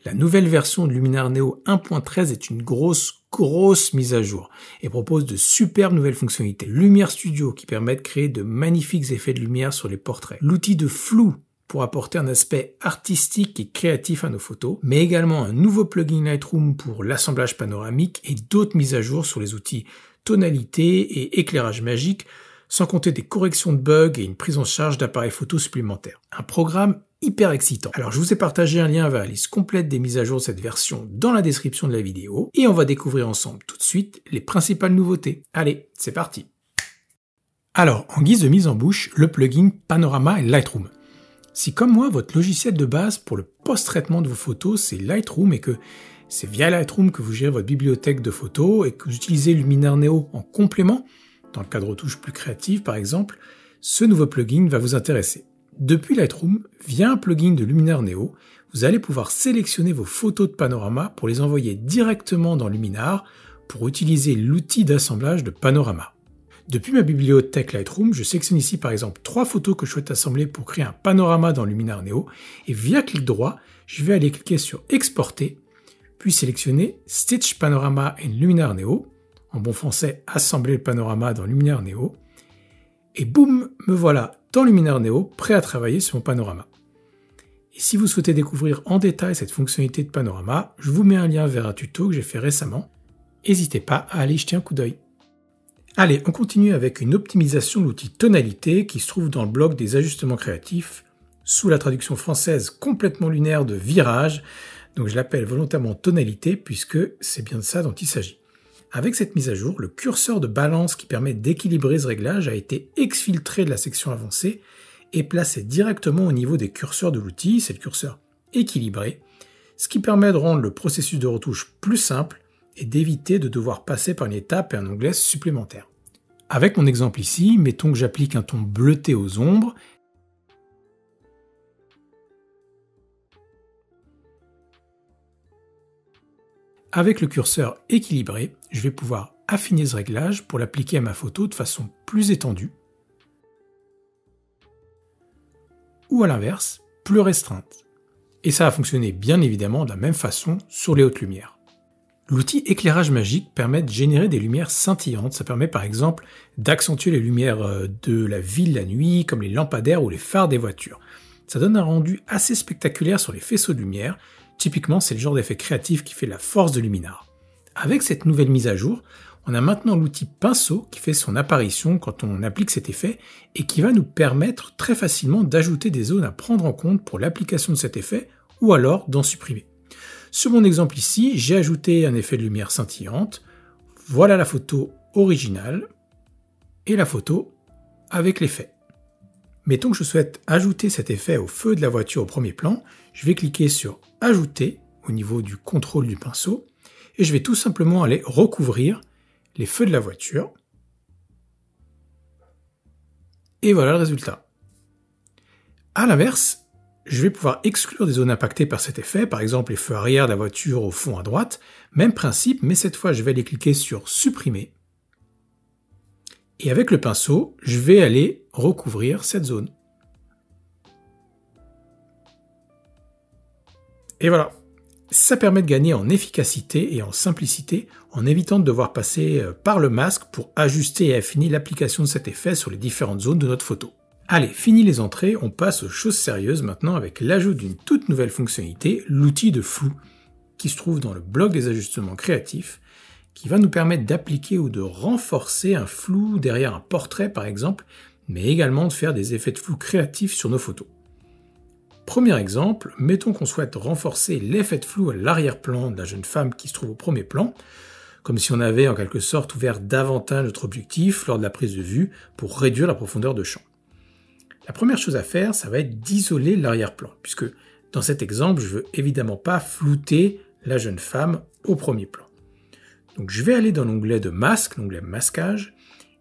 La nouvelle version de Luminar Neo 1.13 est une grosse mise à jour et propose de superbes nouvelles fonctionnalités. Lumière Studio qui permet de créer de magnifiques effets de lumière sur les portraits. L'outil de flou pour apporter un aspect artistique et créatif à nos photos, mais également un nouveau plugin Lightroom pour l'assemblage panoramique et d'autres mises à jour sur les outils tonalité et éclairage magique, sans compter des corrections de bugs et une prise en charge d'appareils photo supplémentaires. Un programme hyper excitant. Alors je vous ai partagé un lien vers la liste complète des mises à jour de cette version dans la description de la vidéo et on va découvrir ensemble tout de suite les principales nouveautés. Allez, c'est parti. Alors, en guise de mise en bouche, le plugin Panorama et Lightroom. Si comme moi, votre logiciel de base pour le post-traitement de vos photos, c'est Lightroom et que c'est via Lightroom que vous gérez votre bibliothèque de photos et que vous utilisez Luminar Neo en complément, dans le cas de retouches plus créatives par exemple, ce nouveau plugin va vous intéresser. Depuis Lightroom, via un plugin de Luminar Neo, vous allez pouvoir sélectionner vos photos de panorama pour les envoyer directement dans Luminar pour utiliser l'outil d'assemblage de panorama. Depuis ma bibliothèque Lightroom, je sélectionne ici par exemple 3 photos que je souhaite assembler pour créer un panorama dans Luminar Neo et via clic droit, je vais aller cliquer sur Exporter, puis sélectionner Stitch Panorama in Luminar Neo, en bon français, assembler le panorama dans Luminar Neo, et boum, me voilà dans Luminar Neo, prêt à travailler sur mon panorama. Et si vous souhaitez découvrir en détail cette fonctionnalité de panorama, je vous mets un lien vers un tuto que j'ai fait récemment. N'hésitez pas à aller jeter un coup d'œil. Allez, on continue avec une optimisation de l'outil tonalité qui se trouve dans le bloc des ajustements créatifs, sous la traduction française complètement lunaire de virage, donc je l'appelle volontairement tonalité puisque c'est bien de ça dont il s'agit. Avec cette mise à jour, le curseur de balance qui permet d'équilibrer ce réglage a été exfiltré de la section avancée et placé directement au niveau des curseurs de l'outil, c'est le curseur équilibré, ce qui permet de rendre le processus de retouche plus simple et d'éviter de devoir passer par une étape et un onglet supplémentaire. Avec mon exemple ici, mettons que j'applique un ton bleuté aux ombres. Avec le curseur équilibré, je vais pouvoir affiner ce réglage pour l'appliquer à ma photo de façon plus étendue ou à l'inverse, plus restreinte. Et ça va fonctionner bien évidemment de la même façon sur les hautes lumières. L'outil éclairage magique permet de générer des lumières scintillantes. Ça permet par exemple d'accentuer les lumières de la ville la nuit, comme les lampadaires ou les phares des voitures. Ça donne un rendu assez spectaculaire sur les faisceaux de lumière. Typiquement, c'est le genre d'effet créatif qui fait la force de Luminar. Avec cette nouvelle mise à jour, on a maintenant l'outil pinceau qui fait son apparition quand on applique cet effet et qui va nous permettre très facilement d'ajouter des zones à prendre en compte pour l'application de cet effet ou alors d'en supprimer. Sur mon exemple ici, j'ai ajouté un effet de lumière scintillante. Voilà la photo originale et la photo avec l'effet. Mettons que je souhaite ajouter cet effet au feu de la voiture au premier plan, je vais cliquer sur « Ajouter » au niveau du contrôle du pinceau et je vais tout simplement aller recouvrir les feux de la voiture. Et voilà le résultat. A l'inverse, je vais pouvoir exclure des zones impactées par cet effet, par exemple les feux arrière de la voiture au fond à droite. Même principe, mais cette fois je vais aller cliquer sur « Supprimer ». Et avec le pinceau, je vais aller recouvrir cette zone. Et voilà, ça permet de gagner en efficacité et en simplicité en évitant de devoir passer par le masque pour ajuster et affiner l'application de cet effet sur les différentes zones de notre photo. Allez, fini les entrées, on passe aux choses sérieuses maintenant avec l'ajout d'une toute nouvelle fonctionnalité, l'outil de flou, qui se trouve dans le bloc des ajustements créatifs, qui va nous permettre d'appliquer ou de renforcer un flou derrière un portrait par exemple, mais également de faire des effets de flou créatifs sur nos photos. Premier exemple, mettons qu'on souhaite renforcer l'effet de flou à l'arrière-plan de la jeune femme qui se trouve au premier plan, comme si on avait en quelque sorte ouvert davantage notre objectif lors de la prise de vue pour réduire la profondeur de champ. La première chose à faire, ça va être d'isoler l'arrière-plan, puisque dans cet exemple, je veux évidemment pas flouter la jeune femme au premier plan. Donc je vais aller dans l'onglet de masque, l'onglet masquage,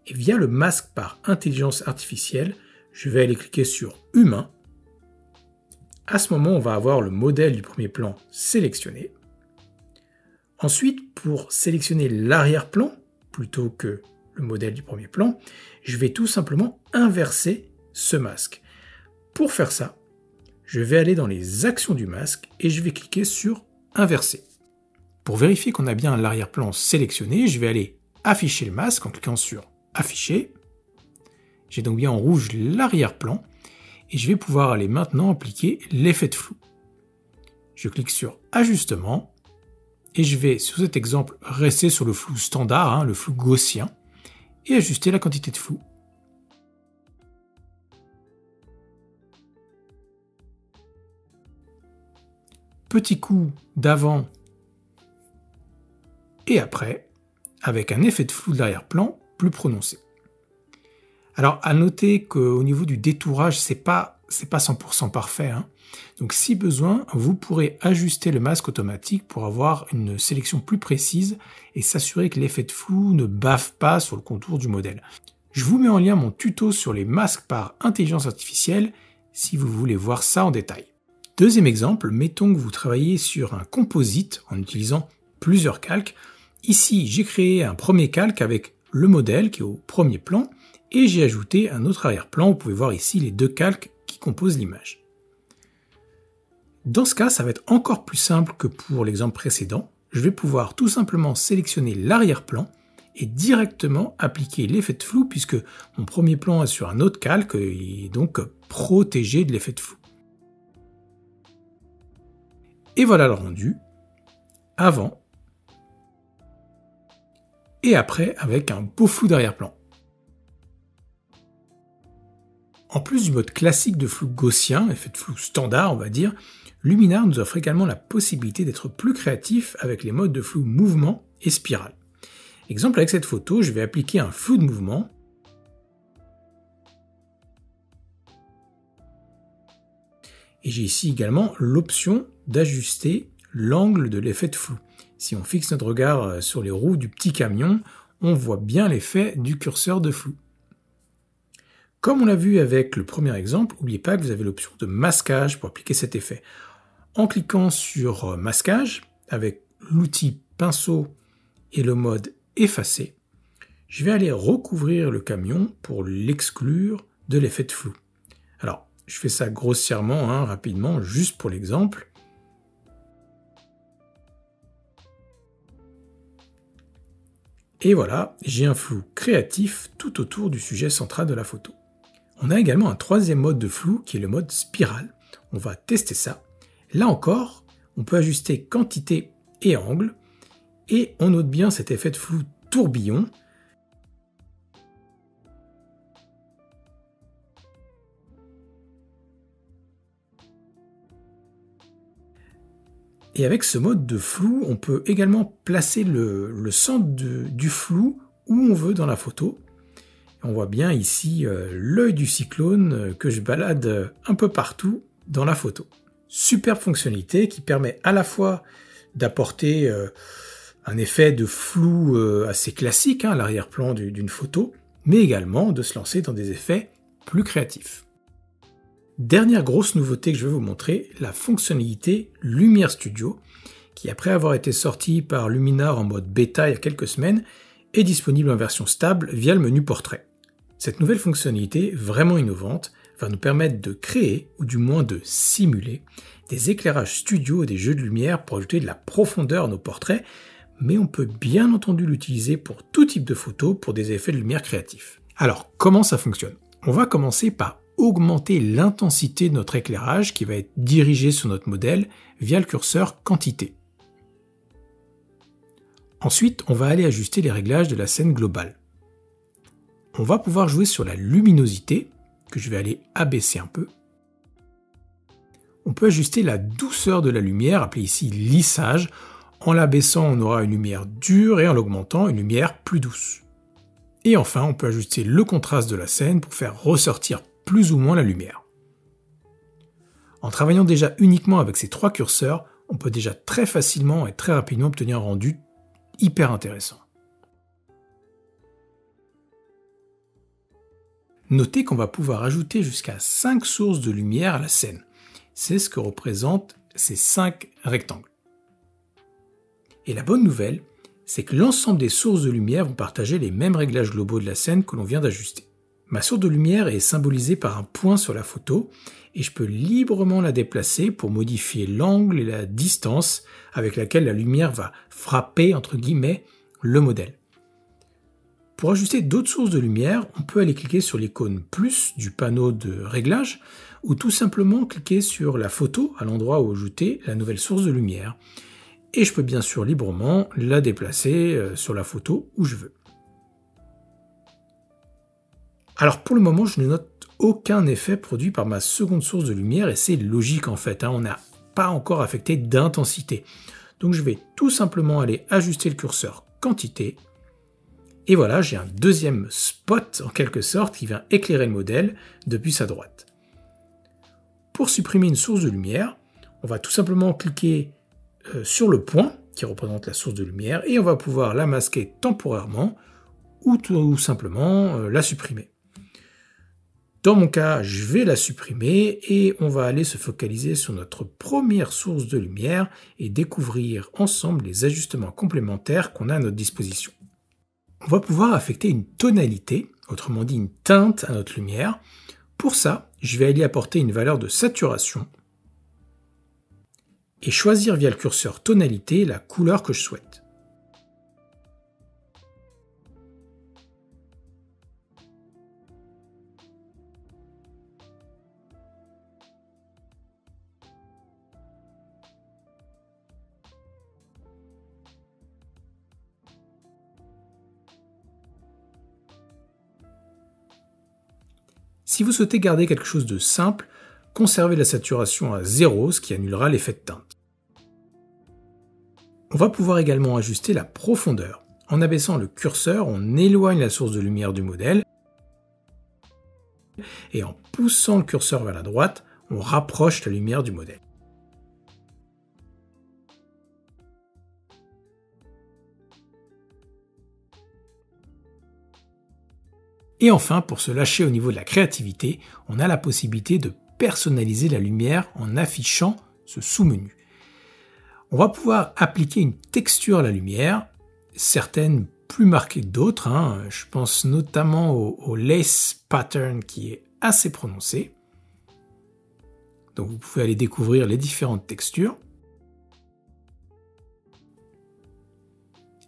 et via le masque par intelligence artificielle, je vais aller cliquer sur humain. À ce moment, on va avoir le modèle du premier plan sélectionné. Ensuite, pour sélectionner l'arrière-plan, plutôt que le modèle du premier plan, je vais tout simplement inverser ce masque. Pour faire ça, je vais aller dans les actions du masque et je vais cliquer sur inversé. Pour vérifier qu'on a bien l'arrière-plan sélectionné, je vais aller afficher le masque en cliquant sur afficher. J'ai donc bien en rouge l'arrière-plan et je vais pouvoir aller maintenant appliquer l'effet de flou. Je clique sur ajustement et je vais sur cet exemple rester sur le flou standard, le flou gaussien, et ajuster la quantité de flou. Petit coup d'avant et après, avec un effet de flou de l'arrière-plan plus prononcé. Alors, à noter qu'au niveau du détourage, c'est pas 100% parfait. Donc, si besoin, vous pourrez ajuster le masque automatique pour avoir une sélection plus précise et s'assurer que l'effet de flou ne bave pas sur le contour du modèle. Je vous mets en lien mon tuto sur les masques par intelligence artificielle si vous voulez voir ça en détail. Deuxième exemple, mettons que vous travaillez sur un composite en utilisant plusieurs calques. Ici, j'ai créé un premier calque avec le modèle qui est au premier plan et j'ai ajouté un autre arrière-plan. Vous pouvez voir ici les deux calques qui composent l'image. Dans ce cas, ça va être encore plus simple que pour l'exemple précédent. Je vais pouvoir tout simplement sélectionner l'arrière-plan et directement appliquer l'effet de flou puisque mon premier plan est sur un autre calque et est donc protégé de l'effet de flou. Et voilà le rendu, avant et après avec un beau flou d'arrière-plan. En plus du mode classique de flou gaussien, effet de flou standard on va dire, Luminar nous offre également la possibilité d'être plus créatif avec les modes de flou mouvement et spirale. Exemple avec cette photo, je vais appliquer un flou de mouvement. Et j'ai ici également l'option d'ajuster l'angle de l'effet de flou. Si on fixe notre regard sur les roues du petit camion, on voit bien l'effet du curseur de flou. Comme on l'a vu avec le premier exemple, n'oubliez pas que vous avez l'option de masquage pour appliquer cet effet. En cliquant sur masquage, avec l'outil pinceau et le mode effacer, je vais aller recouvrir le camion pour l'exclure de l'effet de flou. Alors, je fais ça grossièrement, rapidement, juste pour l'exemple. Et voilà, j'ai un flou créatif tout autour du sujet central de la photo. On a également un troisième mode de flou qui est le mode spirale. On va tester ça. Là encore, on peut ajuster quantité et angle. Et on note bien cet effet de flou tourbillon. Et avec ce mode de flou, on peut également placer le centre du flou où on veut dans la photo. On voit bien ici l'œil du cyclone que je balade un peu partout dans la photo. Superbe fonctionnalité qui permet à la fois d'apporter un effet de flou assez classique à l'arrière-plan d'une photo, mais également de se lancer dans des effets plus créatifs. Dernière grosse nouveauté que je vais vous montrer, la fonctionnalité Lumière Studio, qui après avoir été sortie par Luminar en mode bêta il y a quelques semaines, est disponible en version stable via le menu Portrait. Cette nouvelle fonctionnalité, vraiment innovante, va nous permettre de créer, ou du moins de simuler, des éclairages studio et des jeux de lumière pour ajouter de la profondeur à nos portraits, mais on peut bien entendu l'utiliser pour tout type de photos pour des effets de lumière créatifs. Alors, comment ça fonctionne? On va commencer par augmenter l'intensité de notre éclairage qui va être dirigé sur notre modèle via le curseur quantité. Ensuite, on va aller ajuster les réglages de la scène globale. On va pouvoir jouer sur la luminosité, que je vais aller abaisser un peu. On peut ajuster la douceur de la lumière, appelée ici lissage. En l'abaissant, on aura une lumière dure et en l'augmentant, une lumière plus douce. Et enfin, on peut ajuster le contraste de la scène pour faire ressortir plus ou moins la lumière. En travaillant déjà uniquement avec ces trois curseurs, on peut déjà très facilement et très rapidement obtenir un rendu hyper intéressant. Notez qu'on va pouvoir ajouter jusqu'à 5 sources de lumière à la scène. C'est ce que représentent ces 5 rectangles. Et la bonne nouvelle, c'est que l'ensemble des sources de lumière vont partager les mêmes réglages globaux de la scène que l'on vient d'ajuster. Ma source de lumière est symbolisée par un point sur la photo et je peux librement la déplacer pour modifier l'angle et la distance avec laquelle la lumière va frapper, entre guillemets, le modèle. Pour ajuster d'autres sources de lumière, on peut aller cliquer sur l'icône plus du panneau de réglage ou tout simplement cliquer sur la photo à l'endroit où ajouter la nouvelle source de lumière. Et je peux bien sûr librement la déplacer sur la photo où je veux. Alors pour le moment, je ne note aucun effet produit par ma seconde source de lumière et c'est logique en fait, on n'a pas encore affecté d'intensité. Donc je vais tout simplement aller ajuster le curseur quantité et voilà, j'ai un deuxième spot en quelque sorte qui vient éclairer le modèle depuis sa droite. Pour supprimer une source de lumière, on va tout simplement cliquer sur le point qui représente la source de lumière et on va pouvoir la masquer temporairement ou tout simplement la supprimer. Dans mon cas, je vais la supprimer et on va aller se focaliser sur notre première source de lumière et découvrir ensemble les ajustements complémentaires qu'on a à notre disposition. On va pouvoir affecter une tonalité, autrement dit une teinte à notre lumière. Pour ça, je vais aller apporter une valeur de saturation et choisir via le curseur tonalité la couleur que je souhaite. Si vous souhaitez garder quelque chose de simple, conservez la saturation à 0, ce qui annulera l'effet de teinte. On va pouvoir également ajuster la profondeur. En abaissant le curseur, on éloigne la source de lumière du modèle et en poussant le curseur vers la droite, on rapproche la lumière du modèle. Et enfin, pour se lâcher au niveau de la créativité, on a la possibilité de personnaliser la lumière en affichant ce sous-menu. On va pouvoir appliquer une texture à la lumière, certaines plus marquées que d'autres. Je pense notamment au lace pattern qui est assez prononcé. Donc vous pouvez aller découvrir les différentes textures.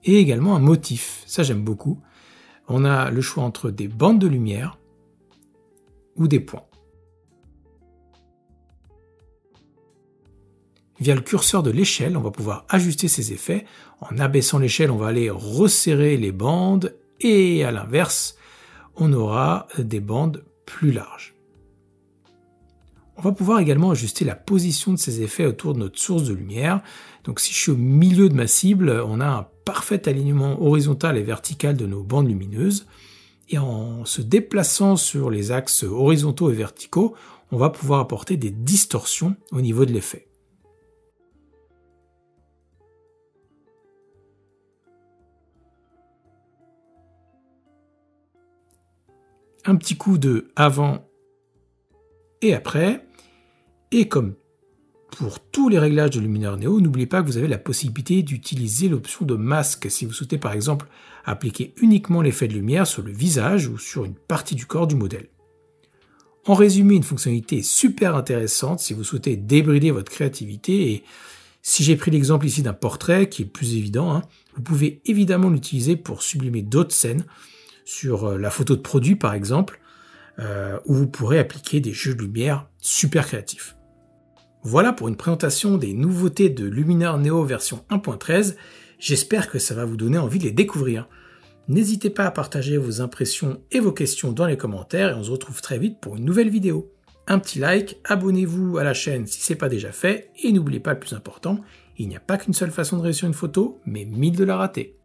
Et également un motif, ça j'aime beaucoup. On a le choix entre des bandes de lumière ou des points. Via le curseur de l'échelle, on va pouvoir ajuster ces effets. En abaissant l'échelle, on va aller resserrer les bandes et à l'inverse, on aura des bandes plus larges. On va pouvoir également ajuster la position de ces effets autour de notre source de lumière. Donc si je suis au milieu de ma cible, on a un parfait alignement horizontal et vertical de nos bandes lumineuses. Et en se déplaçant sur les axes horizontaux et verticaux, on va pouvoir apporter des distorsions au niveau de l'effet. Un petit coup de avant et après. Et comme pour tous les réglages de Luminar Neo, n'oubliez pas que vous avez la possibilité d'utiliser l'option de masque si vous souhaitez par exemple appliquer uniquement l'effet de lumière sur le visage ou sur une partie du corps du modèle. En résumé, une fonctionnalité super intéressante si vous souhaitez débrider votre créativité et si j'ai pris l'exemple ici d'un portrait qui est plus évident, vous pouvez évidemment l'utiliser pour sublimer d'autres scènes sur la photo de produit par exemple, où vous pourrez appliquer des jeux de lumière super créatifs. Voilà pour une présentation des nouveautés de Luminar Neo version 1.13. J'espère que ça va vous donner envie de les découvrir. N'hésitez pas à partager vos impressions et vos questions dans les commentaires et on se retrouve très vite pour une nouvelle vidéo. Un petit like, abonnez-vous à la chaîne si ce n'est pas déjà fait et n'oubliez pas le plus important, il n'y a pas qu'une seule façon de réussir une photo, mais 1000 de la rater.